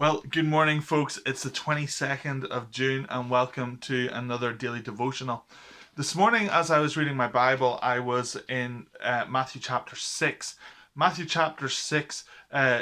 Well, good morning, folks. It's the 22nd of June, and welcome to another daily devotional. This morning, as I was reading my Bible, I was in Matthew chapter 6. Matthew chapter 6,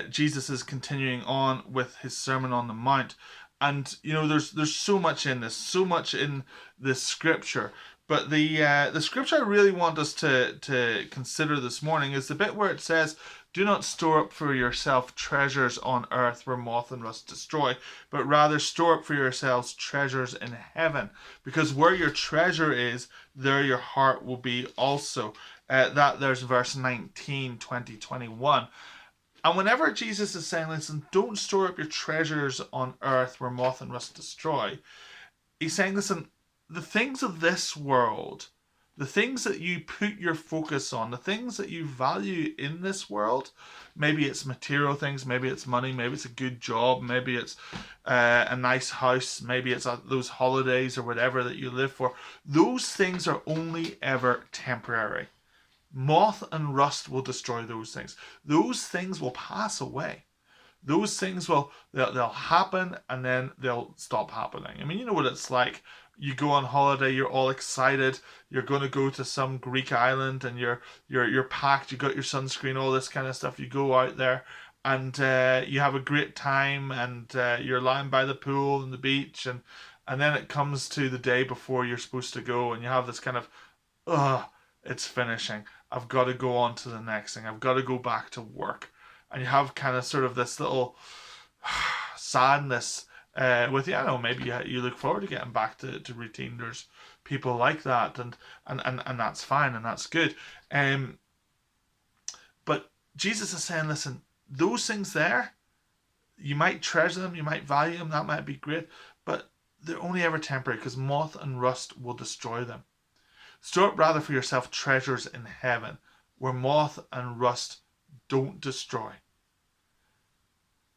Jesus is continuing on with his Sermon on the Mount. And, there's so much in this, so much in this scripture. But the scripture I really want us to consider this morning is the bit where it says, "Do not store up for yourself treasures on earth where moth and rust destroy, but rather store up for yourselves treasures in heaven. Because where your treasure is, there your heart will be also." There's verse 19, 20, 21. And whenever Jesus is saying, listen, don't store up your treasures on earth where moth and rust destroy, he's saying, listen, the things of this world, the things that you put your focus on, the things that you value in this world, maybe it's material things, maybe it's money, maybe it's a good job, maybe it's a nice house, maybe it's those holidays or whatever that you live for, those things are only ever temporary. Moth and rust will destroy those things. Those things will pass away. Those things they'll happen and then they'll stop happening. I mean, you know what it's like. You go on holiday, you're all excited, you're going to go to some Greek island, and you're packed, you got your sunscreen, all this kind of stuff. You go out there and you have a great time, and you're lying by the pool and the beach, and then it comes to the day before you're supposed to go, and you have this kind of, ugh, it's finishing. I've got to go on to the next thing. I've got to go back to work. And you have kind of sort of this little sadness with you. I know maybe you look forward to getting back to routine. There's people like that, and that's fine and that's good. But Jesus is saying, listen, those things there, you might treasure them, you might value them, that might be great, but they're only ever temporary because moth and rust will destroy them. Store up rather for yourself treasures in heaven, where moth and rust don't destroy.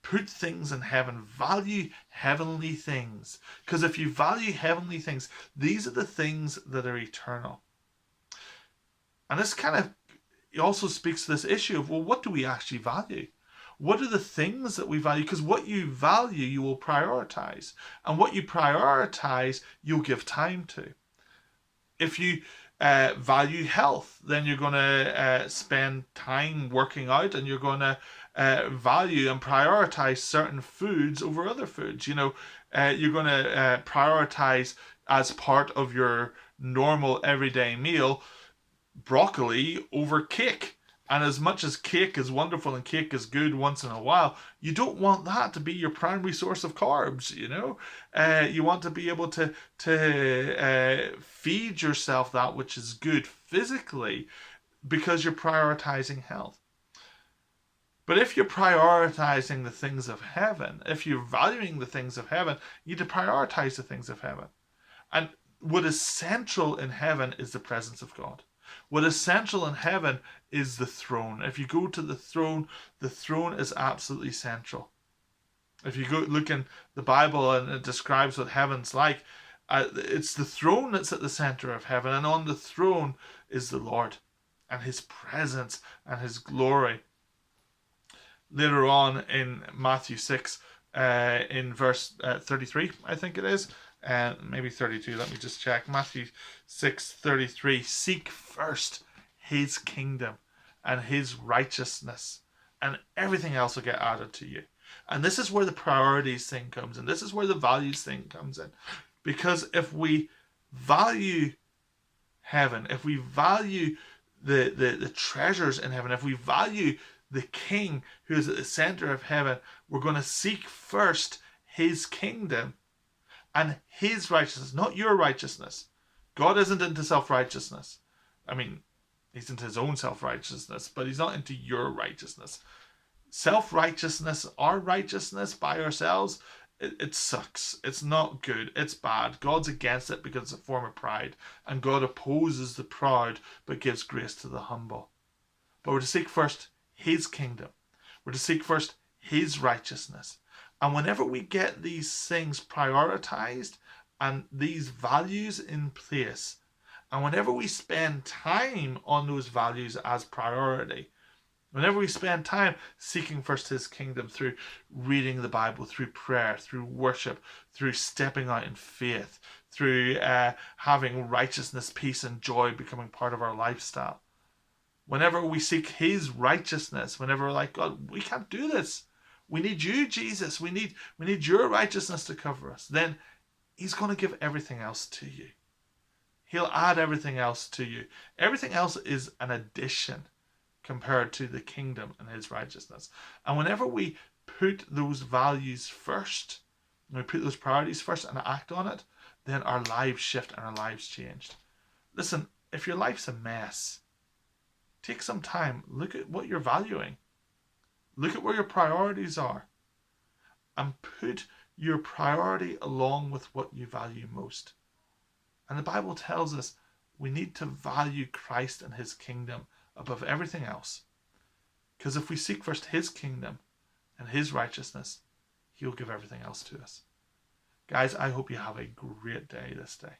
Put things in heaven. Value heavenly things. Because if you value heavenly things, these are the things that are eternal. And this kind of also speaks to this issue of, well, what do we actually value? What are the things that we value? Because what you value, you will prioritize. And what you prioritize, you'll give time to. If you value health, then you're going to spend time working out, and you're going to value and prioritize certain foods over other foods. You're going to prioritize, as part of your normal everyday meal, broccoli over cake. And as much as cake is wonderful and cake is good once in a while, you don't want that to be your primary source of carbs. You want to be able to feed yourself that which is good physically, because you're prioritizing health. But if you're prioritizing the things of heaven, if you're valuing the things of heaven, you need to prioritize the things of heaven. And what is central in heaven is the presence of God. What is central in heaven is the throne. If you go to the throne is absolutely central. If you go look in the Bible and it describes what heaven's like, it's the throne that's at the center of heaven, and on the throne is the Lord and his presence and his glory. Later on in Matthew 6, in verse 33, I think it is, maybe 32, let me just check. Matthew 6:33. Seek first his kingdom and his righteousness, and everything else will get added to you. And this is where the priorities thing comes in. This is where the values thing comes in. Because if we value heaven, if we value the treasures in heaven, if we value the King who is at the center of heaven, we're going to seek first his kingdom and his righteousness, not your righteousness. God isn't into self-righteousness. I mean, he's into his own self-righteousness, but he's not into your righteousness. Self-righteousness, our righteousness by ourselves, it sucks. It's not good. It's bad. God's against it because it's a form of pride. And God opposes the proud but gives grace to the humble. But we're to seek first his kingdom. We're to seek first his righteousness. And whenever we get these things prioritized and these values in place, and whenever we spend time on those values as priority, Whenever we spend time seeking first his kingdom through reading the Bible, through prayer, through worship, through stepping out in faith, through having righteousness, peace, and joy becoming part of our lifestyle. Whenever we seek his righteousness, whenever we're like, God, we can't do this. We need you, Jesus. We need your righteousness to cover us. Then he's going to give everything else to you. He'll add everything else to you. Everything else is an addition compared to the kingdom and his righteousness. And whenever we put those values first, we put those priorities first and act on it, then our lives shift and our lives change. Listen, if your life's a mess, take some time, look at what you're valuing. Look at where your priorities are. And put your priority along with what you value most. And the Bible tells us we need to value Christ and his kingdom above everything else. Because if we seek first his kingdom and his righteousness, he'll give everything else to us. Guys, I hope you have a great day this day.